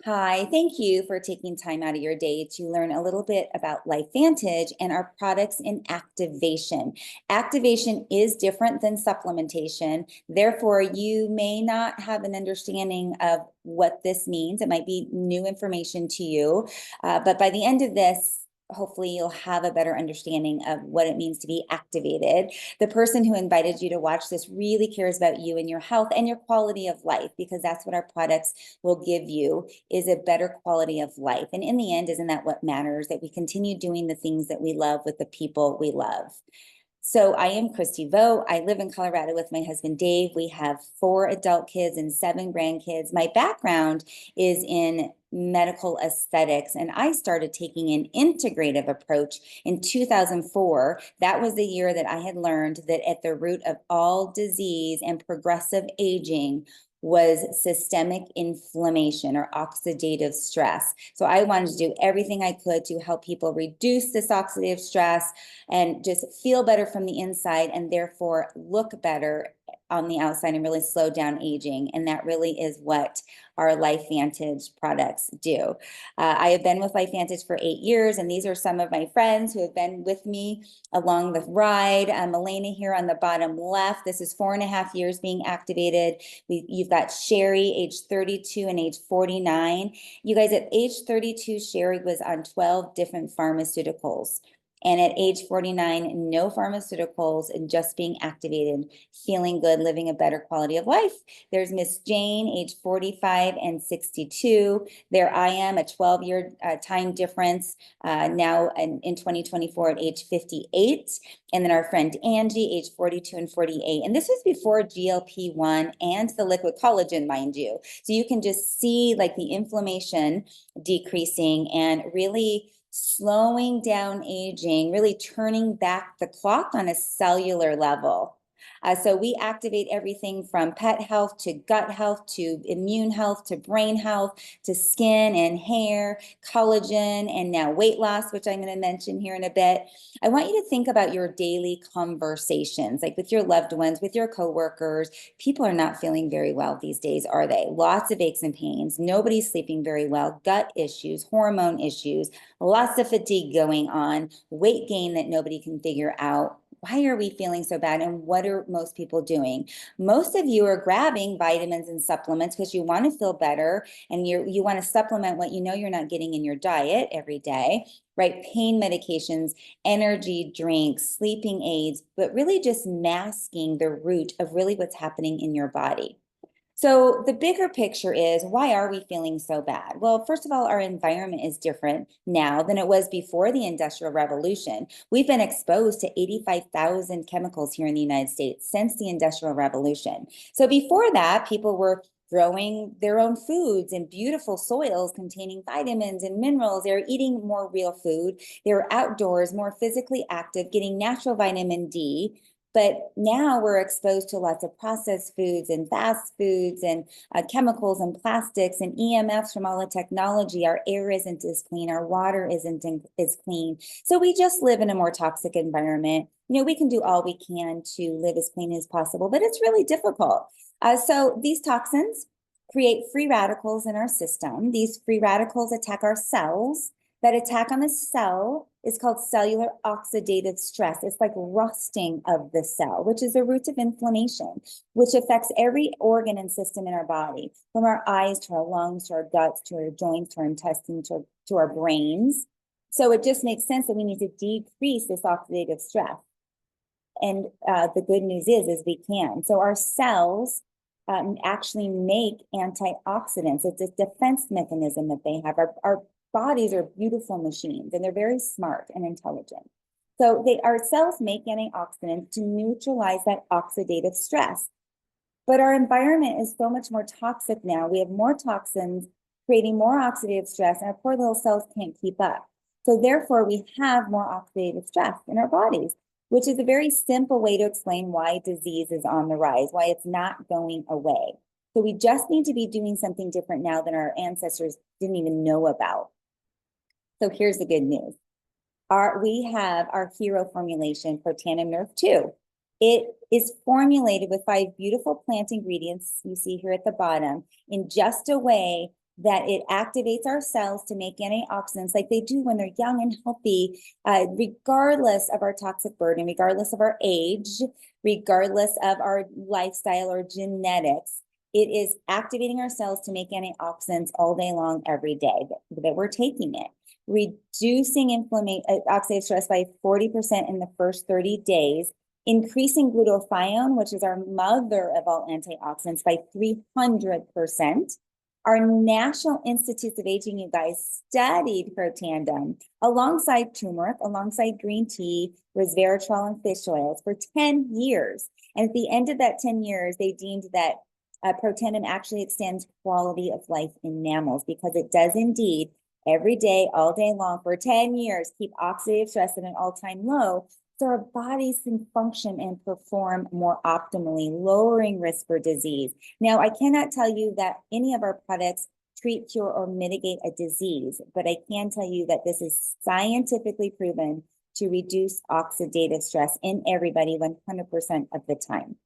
Hi, thank you for taking time out of your day to learn a little bit about LifeVantage and our products in activation. Activation is different than supplementation. Therefore, you may not have an understanding of what this means. It might be new information to you. But by the end of this, hopefully you'll have a better understanding of what it means to be activated. The person who invited you to watch this really cares about you and your health and your quality of life, because that's what our products will give you, is a better quality of life. And in the end, isn't that what matters? That we continue doing the things that we love with the people we love. So I am Christy Vogt. I live in Colorado with my husband, Dave. We have 4 adult kids and 7 grandkids. My background is in medical aesthetics, and I started taking an integrative approach in 2004. That was the year that I had learned that at the root of all disease and progressive aging was systemic inflammation or oxidative stress. So I wanted to do everything I could to help people reduce this oxidative stress and just feel better from the inside, and therefore look better on the outside and really slow down aging. And that really is what our LifeVantage products do. I have been with LifeVantage for 8 years, and these are some of my friends who have been with me along the ride. Elena here on the bottom left. This is 4.5 years being activated. You've got Sherry, age 32 and age 49. You guys, at age 32, Sherry was on 12 different pharmaceuticals. And at age 49, no pharmaceuticals and just being activated, feeling good, living a better quality of life. There's Miss Jane, age 45 and 62. There I am, a 12-year time difference now in 2024 at age 58. And then our friend Angie, age 42 and 48. And this was before GLP-1 and the liquid collagen, mind you. So you can just see like the inflammation decreasing and really slowing down aging, really turning back the clock on a cellular level. So we activate everything from pet health to gut health to immune health to brain health to skin and hair, collagen, and now weight loss, which I'm going to mention here in a bit. I want you to think about your daily conversations, like with your loved ones, with your coworkers. People are not feeling very well these days, are they? Lots of aches and pains. Nobody's sleeping very well. Gut issues, hormone issues, lots of fatigue going on, weight gain that nobody can figure out. Why are we feeling so bad? And what are most people doing? Most of you are grabbing vitamins and supplements because you want to feel better, and you want to supplement what you know you're not getting in your diet every day, right? Pain medications, energy drinks, sleeping aids, but really just masking the root of really what's happening in your body. So the bigger picture is, why are we feeling so bad? Well, first of all, our environment is different now than it was before the Industrial Revolution. We've been exposed to 85,000 chemicals here in the United States since the Industrial Revolution. So before that, people were growing their own foods in beautiful soils containing vitamins and minerals. They were eating more real food. They were outdoors, more physically active, getting natural vitamin D. But now we're exposed to lots of processed foods and fast foods and chemicals and plastics and EMFs from all the technology. Our air isn't as clean. Our water isn't as clean. So we just live in a more toxic environment. You know, we can do all we can to live as clean as possible, but it's really difficult. So these toxins create free radicals in our system. These free radicals attack our cells. That attack on the cell is called cellular oxidative stress. It's like rusting of the cell, which is the root of inflammation, which affects every organ and system in our body, from our eyes to our lungs, to our guts, to our joints, to our intestines, to our brains. So it just makes sense that we need to decrease this oxidative stress. And the good news is we can. So our cells actually make antioxidants. It's a defense mechanism that they have. Our bodies are beautiful machines, and they're very smart and intelligent. So our cells make antioxidants to neutralize that oxidative stress. But our environment is so much more toxic now. We have more toxins creating more oxidative stress, and our poor little cells can't keep up. So therefore, we have more oxidative stress in our bodies, which is a very simple way to explain why disease is on the rise, why it's not going away. So we just need to be doing something different now than our ancestors didn't even know about. So here's the good news. We have our hero formulation, Protandim Nerve 2. It is formulated with 5 beautiful plant ingredients you see here at the bottom in just a way that it activates our cells to make antioxidants like they do when they're young and healthy, regardless of our toxic burden, regardless of our age, regardless of our lifestyle or genetics. It is activating our cells to make antioxidants all day long, every day that we're taking it. Reducing oxidative stress by 40% in the first 30 days, increasing glutathione, which is our mother of all antioxidants, by 300%. Our National Institutes of Aging, you guys, studied Protandim alongside turmeric, alongside green tea, resveratrol, and fish oils for 10 years. And at the end of that 10 years, they deemed that Protandim actually extends quality of life in mammals, because it does indeed every day, all day long, for 10 years, keep oxidative stress at an all-time low, so our bodies can function and perform more optimally, lowering risk for disease. Now, I cannot tell you that any of our products treat, cure, or mitigate a disease, but I can tell you that this is scientifically proven to reduce oxidative stress in everybody 100% of the time.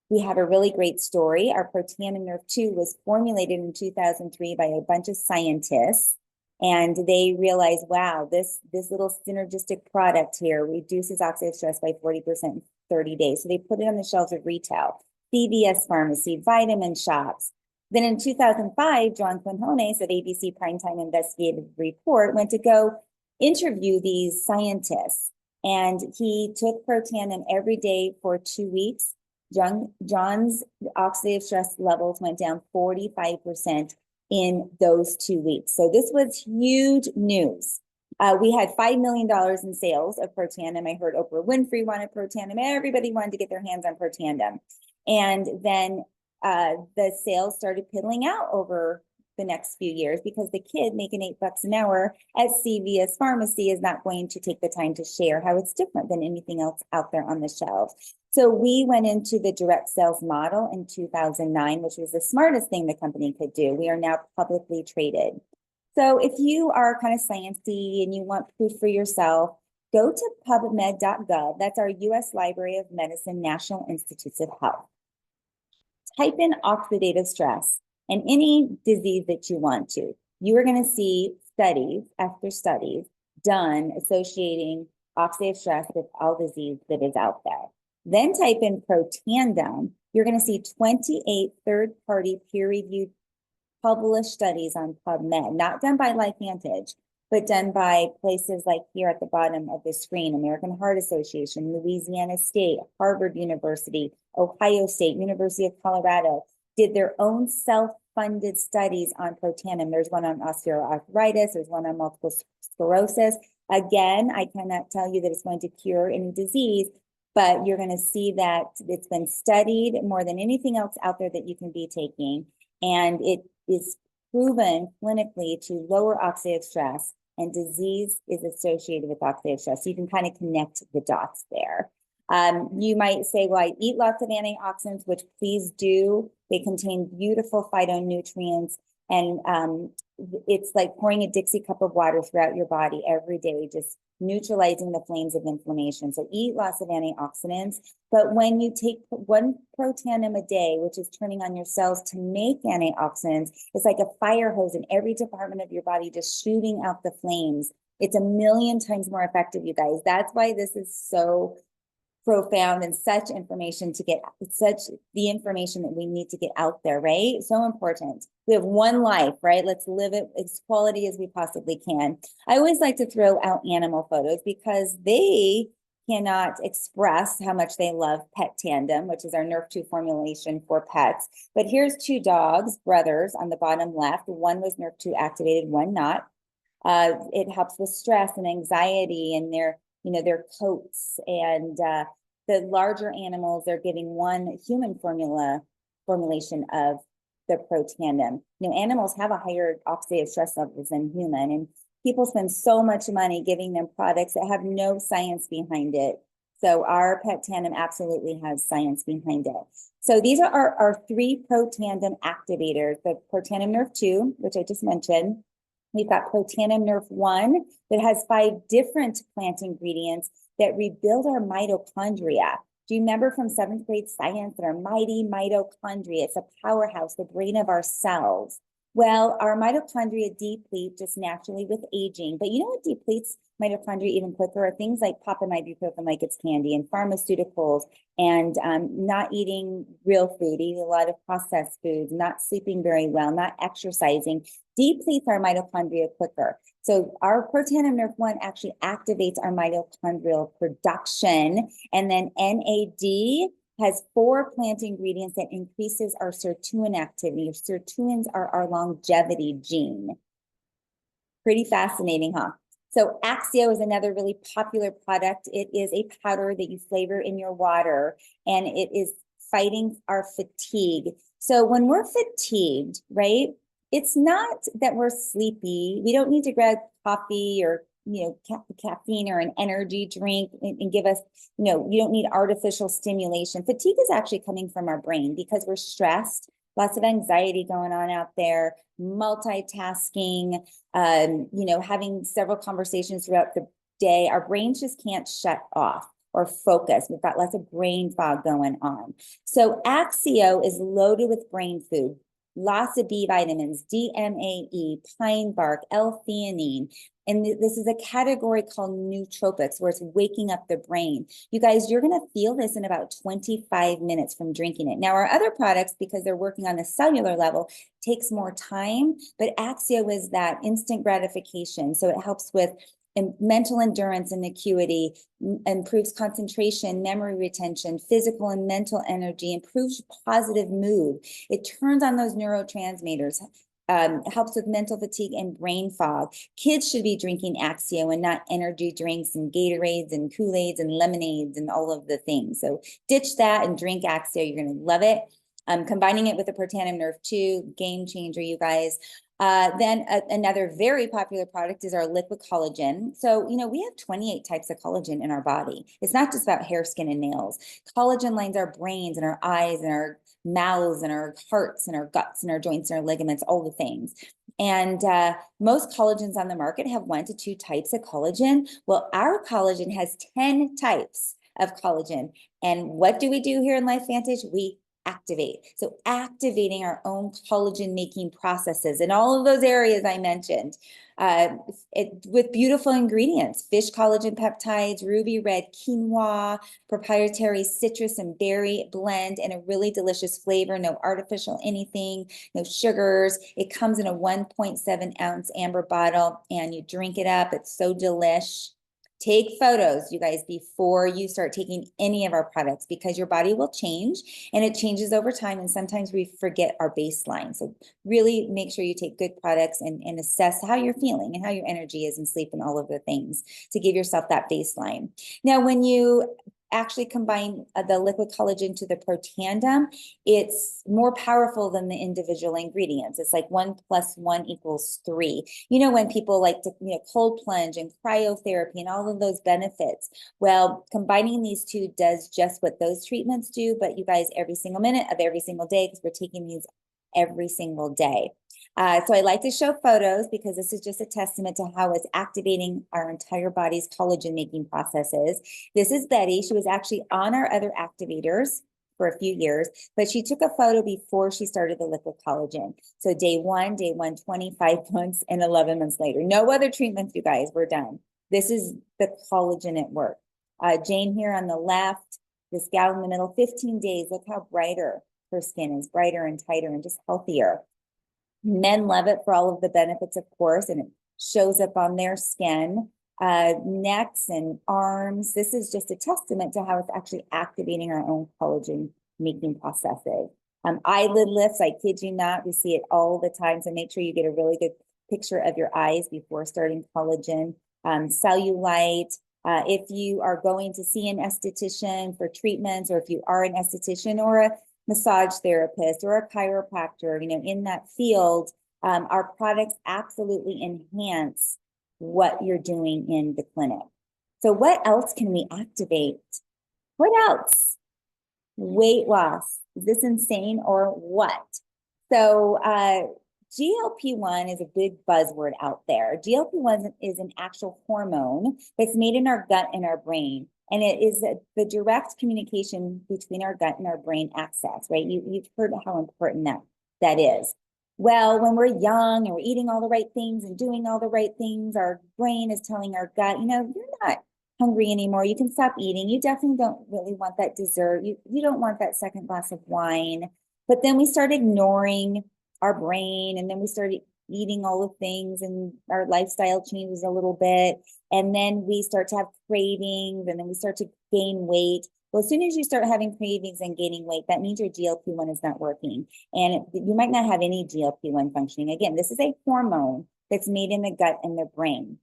We have a really great story. Our Protandim Nerve 2 was formulated in 2003 by a bunch of scientists, and they realized, wow, this little synergistic product here reduces oxidative stress by 40% in 30 days. So they put it on the shelves of retail, CVS Pharmacy, vitamin shops. Then in 2005, John Quinones at ABC Primetime Investigative Report went to go interview these scientists, and he took Protandim every day for 2 weeks. John's oxidative stress levels went down 45% in those 2 weeks. So this was huge news. We had $5 million in sales of Protandim. I heard Oprah Winfrey wanted Protandim. Everybody wanted to get their hands on Protandim. And then the sales started piddling out over the next few years, because the kid making $8 an hour at CVS Pharmacy is not going to take the time to share how it's different than anything else out there on the shelves. So we went into the direct sales model in 2009, which was the smartest thing the company could do. We are now publicly traded. So if you are kind of sciencey and you want proof for yourself, go to pubmed.gov. That's our U.S. Library of Medicine National Institutes of Health. Type in oxidative stress and any disease that you want to. You are going to see studies after studies done associating oxidative stress with all disease that is out there. Then type in Protandim. You're going to see 28 third-party peer-reviewed published studies on PubMed, not done by LifeVantage, but done by places like here at the bottom of the screen: American Heart Association, Louisiana State, Harvard University, Ohio State, University of Colorado, did their own self-funded studies on Protandim. There's one on osteoarthritis, there's one on multiple sclerosis. Again, I cannot tell you that it's going to cure any disease, but you're going to see that it's been studied more than anything else out there that you can be taking. And it is proven clinically to lower oxidative stress, and disease is associated with oxidative stress. So you can kind of connect the dots there. You might say, well, I eat lots of antioxidants, which please do. They contain beautiful phytonutrients, and it's like pouring a Dixie cup of water throughout your body every day, just neutralizing the flames of inflammation. So eat lots of antioxidants. But when you take one Protandim a day, which is turning on your cells to make antioxidants, it's like a fire hose in every department of your body, just shooting out the flames. It's 1,000,000 times more effective, you guys. That's why this is so profound and such information to get, such the information that we need to get out there, right? So important. We have one life, right? Let's live it as quality as we possibly can. I always like to throw out animal photos because they cannot express how much they love Protandim, which is our Nerve 2 formulation for pets. But here's 2 dogs, brothers, on the bottom left. One was Nerve 2 activated, one not. It helps with stress and anxiety and their coats, and the larger animals, they're getting one human formulation of the Protandim. Animals have a higher oxidative stress levels than human, and people spend so much money giving them products that have no science behind it. So our Protandim absolutely has science behind it. So these are our 3 Protandim activators: the Protandim Nerve 2, which I just mentioned. We've got Protandim Nerve 1 that has 5 different plant ingredients that rebuild our mitochondria. Do you remember from 7th grade science that our mighty mitochondria, it's a powerhouse, the brain of our cells? Well, our mitochondria deplete just naturally with aging, but you know what depletes mitochondria even quicker are things like popping ibuprofen like it's candy, and pharmaceuticals, and not eating real food, eating a lot of processed foods, not sleeping very well, not exercising, depletes our mitochondria quicker. So our Protandim Nerve 1 actually activates our mitochondrial production, and then NAD has 4 plant ingredients that increases our sirtuin activity. Sirtuins are our longevity gene. Pretty fascinating, huh? So Axio is another really popular product. It is a powder that you flavor in your water, and it is fighting our fatigue. So when we're fatigued, right, it's not that we're sleepy. We don't need to grab coffee or caffeine or an energy drink and give us, you don't need artificial stimulation. Fatigue is actually coming from our brain because we're stressed, lots of anxiety going on out there, multitasking, having several conversations throughout the day. Our brains just can't shut off or focus. We've got lots of brain fog going on. So Axio is loaded with brain food, lots of B vitamins, DMAE, pine bark, L-theanine. And this is a category called nootropics, where it's waking up the brain. You guys, you're going to feel this in about 25 minutes from drinking it. Now, our other products, because they're working on the cellular level, takes more time, but Axio is that instant gratification. So it helps with mental endurance and acuity, improves concentration, memory retention, physical and mental energy, improves positive mood. It turns on those neurotransmitters, helps with mental fatigue and brain fog. Kids should be drinking Axio and not energy drinks and Gatorades and Kool-Aids and lemonades and all of the things. So ditch that and drink Axio. You're going to love it. Combining it with the Protandim Nerve 2, game changer, you guys. Then another very popular product is our liquid collagen. So, we have 28 types of collagen in our body. It's not just about hair, skin, and nails. Collagen lines our brains and our eyes and our mouths and our hearts and our guts and our joints and our ligaments, all the things. And most collagens on the market have 1 to 2 types of collagen. Well, our collagen has 10 types of collagen. And what do we do here in LifeVantage? We activate. So activating our own collagen making processes in all of those areas I mentioned, with beautiful ingredients, fish collagen peptides, ruby red quinoa, proprietary citrus and berry blend, and a really delicious flavor, no artificial anything, no sugars. It comes in a 1.7 ounce amber bottle, and you drink it up. It's so delish. Take photos, you guys, before you start taking any of our products, because your body will change, and it changes over time. And sometimes we forget our baseline. So really make sure you take good products and assess how you're feeling and how your energy is and sleep and all of the things to give yourself that baseline. Now, when you actually combine the liquid collagen to the Protandim, it's more powerful than the individual ingredients. It's like 1 + 1 = 3. When people like to, cold plunge and cryotherapy and all of those benefits. Well, combining these two does just what those treatments do, but you guys, every single minute of every single day, because we're taking these every single day. So I like to show photos because this is just a testament to how it's activating our entire body's collagen making processes. This is Betty. She was actually on our other activators for a few years, but she took a photo before she started the liquid collagen. So day 1, 25 months, and 11 months later. No other treatments, you guys, we're done. This is the collagen at work. Jane here on the left, this gal in the middle, 15 days. Look how brighter her skin is, brighter and tighter and just healthier. Men love it for all of the benefits, of course, and it shows up on their skin, necks and arms. This is just a testament to how it's actually activating our own collagen making processes. Eyelid lifts, I kid you not, we see it all the time. So make sure you get a really good picture of your eyes before starting collagen. Cellulite. If you are going to see an esthetician for treatments, or if you are an esthetician or a massage therapist or a chiropractor, in that field, our products absolutely enhance what you're doing in the clinic. So what else can we activate? What else? Weight loss. Is this insane or what? So GLP-1 is a big buzzword out there. GLP-1 is an actual hormone that's made in our gut and our brain. And it is the direct communication between our gut and our brain access, right? You've heard how important that is. Well, when we're young and we're eating all the right things and doing all the right things, our brain is telling our gut, you're not hungry anymore. You can stop eating. You definitely don't really want that dessert. You don't want that second glass of wine. But then we start ignoring our brain, and then we started eating all the things, and our lifestyle changes a little bit. And then we start to have cravings, and then we start to gain weight. Well, as soon as you start having cravings and gaining weight, that means your GLP-1 is not working. And you might not have any GLP-1 functioning. Again, this is a hormone that's made in the gut and the brain.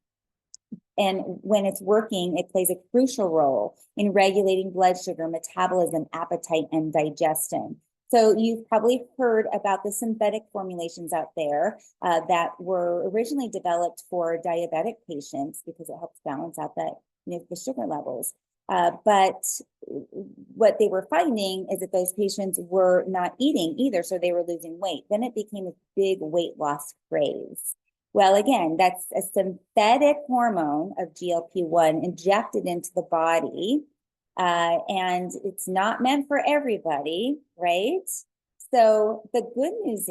And when it's working, it plays a crucial role in regulating blood sugar, metabolism, appetite, and digestion. So you've probably heard about the synthetic formulations out there that were originally developed for diabetic patients because it helps balance out the sugar levels. But what they were finding is that those patients were not eating either, so they were losing weight. Then it became a big weight loss craze. Well, again, that's a synthetic hormone of GLP-1 injected into the body. And it's not meant for everybody, right? So the good news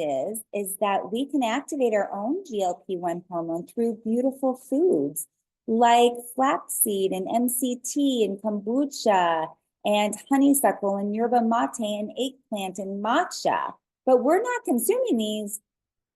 is that we can activate our own GLP-1 hormone through beautiful foods like flaxseed and MCT and kombucha and honeysuckle and yerba mate and eggplant and matcha. But we're not consuming these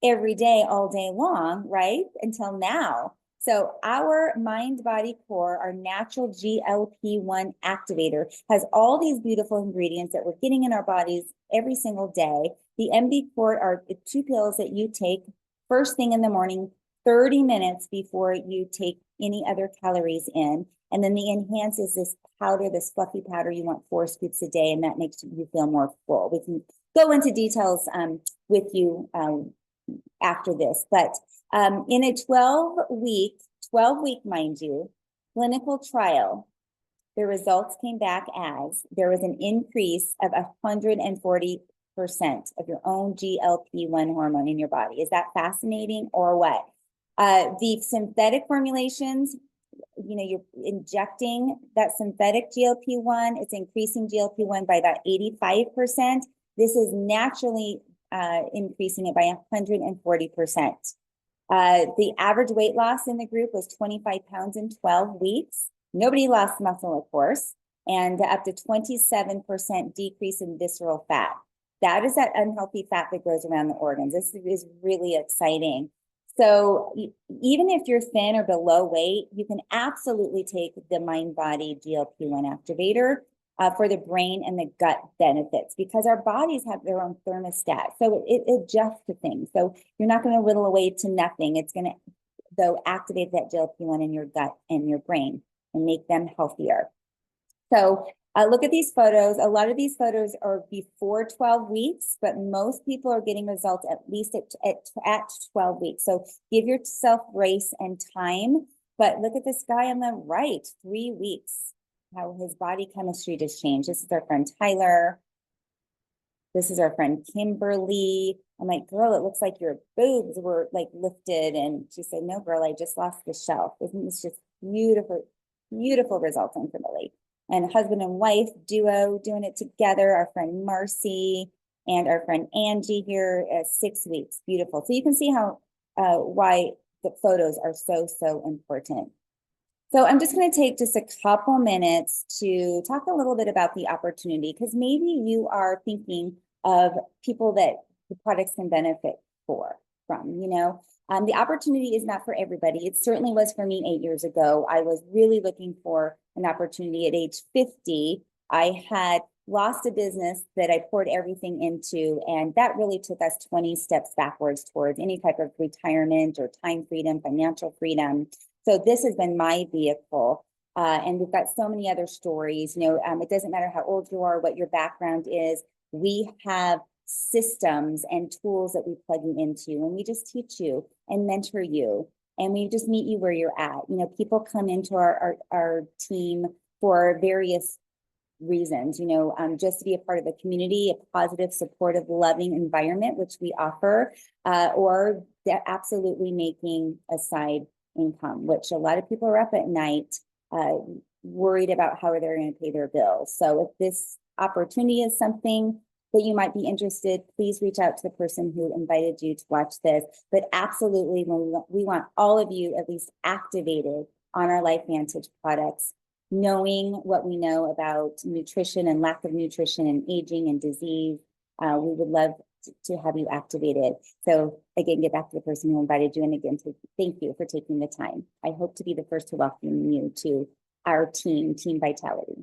every day, all day long, right? Until now. So our mind, body, core, our natural GLP-1 activator has all these beautiful ingredients that we're getting in our bodies every single day. The MB Core are the 2 pills that you take first thing in the morning, 30 minutes before you take any other calories in. And then the Enhance is this powder, this fluffy powder. You want 4 scoops a day, and that makes you feel more full. We can go into details with you after this, but in a 12-week, mind you, clinical trial, the results came back as there was an increase of 140% of your own GLP-1 hormone in your body. Is that fascinating or what? The synthetic formulations, you're injecting that synthetic GLP-1, it's increasing GLP-1 by about 85%. This is naturally increasing it by 140%. The average weight loss in the group was 25 pounds in 12 weeks. Nobody lost muscle, of course, and up to 27% decrease in visceral fat. That is that unhealthy fat that grows around the organs. This is really exciting. So even if you're thin or below weight, you can absolutely take the mind-body GLP-1 activator for the brain and the gut benefits, because our bodies have their own thermostat. So it adjusts to things. So you're not going to whittle away to nothing. It's going to, though, activate that GLP-1 in your gut and your brain and make them healthier. So look at these photos. A lot of these photos are before 12 weeks, but most people are getting results at least at 12 weeks. So give yourself grace and time. But look at this guy on the right, 3 weeks, how his body chemistry just changed. This is our friend Tyler. This is our friend Kimberly. I'm like, girl, it looks like your boobs were like lifted. And she said, no, girl, I just lost the shelf. Isn't this just beautiful, beautiful results on Kimberly? And husband and wife duo doing it together. Our friend Marcy and our friend Angie here at 6 weeks. Beautiful. So you can see how why the photos are so, so important. So I'm just going to take just a couple minutes to talk a little bit about the opportunity, because maybe you are thinking of people that the products can benefit from. The opportunity is not for everybody. It certainly was for me 8 years ago. I was really looking for an opportunity at age 50. I had lost a business that I poured everything into, and that really took us 20 steps backwards towards any type of retirement or time freedom, financial freedom. So this has been my vehicle. And we've got so many other stories. It doesn't matter how old you are, what your background is. We have systems and tools that we plug you into, and we just teach you and mentor you, and we just meet you where you're at. People come into our team for various reasons, just to be a part of the community, a positive, supportive, loving environment, which we offer, or absolutely making a side income, which a lot of people are up at night, worried about how they're going to pay their bills. So if this opportunity is something that you might be interested, please reach out to the person who invited you to watch this. But absolutely, we want all of you at least activated on our LifeVantage products, knowing what we know about nutrition and lack of nutrition and aging and disease. We would love to have you activated. So again, get back to the person who invited you. And again, thank you for taking the time. I hope to be the first to welcome you to our team, Team Vitality.